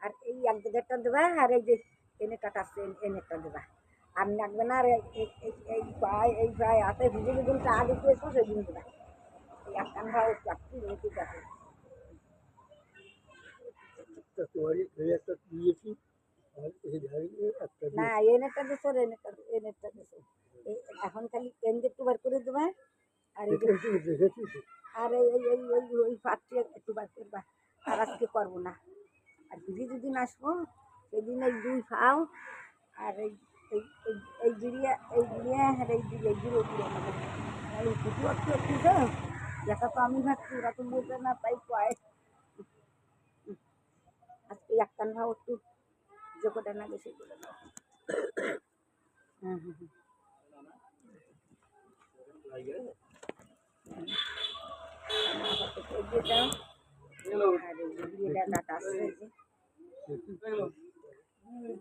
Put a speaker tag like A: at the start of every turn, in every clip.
A: আর এই এক জায়গাটা দেবা আর এই যে এনে কাটাচ্ছে এনেটা দেবা আর লাগবে না আর এই ভাই হাতে ভিজে দিনটা আগে পেয়েছো সেদিন দেবা এই একখান ভাই চাকরি রেখে যাবে না এনেটা দিছো এনেটা দিছো এখন খালি এনে একটু বার করে দেবা আর আর ওই পাত্রে একটু বার করবা আর আজকে করবো না আর দিদি যেদিন আসবো সেদিন এই দুই খাও আর এই জিরিয়া আর এই জিরো দিয়ে নেবো এই ফুটু একটু তো যেটা তো আমি ভাবছি ওরা তো বলবে না তাই কয় আজকে একখান ভাও একটু যে কটা না বেশি করে দাও হুম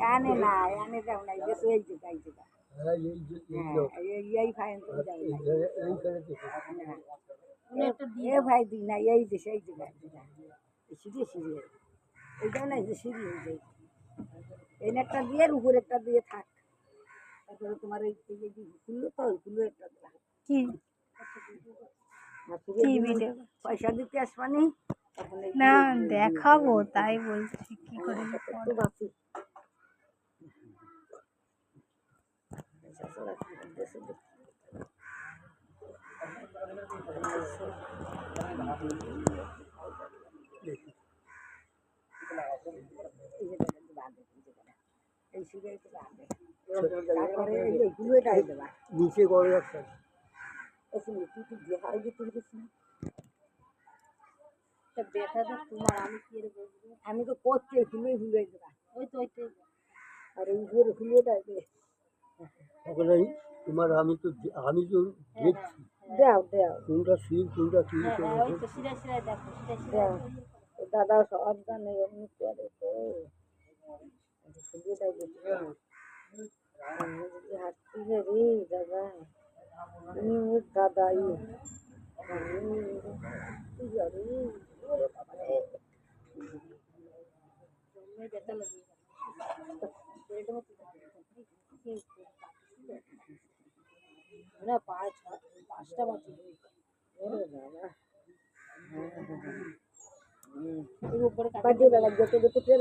A: এনে না এনে যাও নাই বেশি এই যে গাই যেটা এই ফাইন তুমি যাও এ ভাই দি না এই যে সেই যে গাই যেটা সিঁড়ি সিঁড়ি এইটাও নাই যে সিঁড়ি হয়ে যায় এই একটা দিয়ে উপরে একটা দিয়ে থাক তারপরে তোমার এই খুললো তো খুললো একটা
B: কি
A: পয়সা দিতে আসবানি
B: না দেখাবো তাই বলছি কি করে
A: বাঁচি নিচে করে রাখছে আমি তো করছি তুমি ভুলে দেবা ওই তো আর এই ঘুরে খুলে তোমার আমি তো দেখছি দাও দাও কোনটা শির কোনটা কি দাও দাদা সব জানে এমনি করে তো খুলে হাঁটতে রে দাদা দাদাই না পাঁচটা বাকি বাজে বেলা যেতে যেতে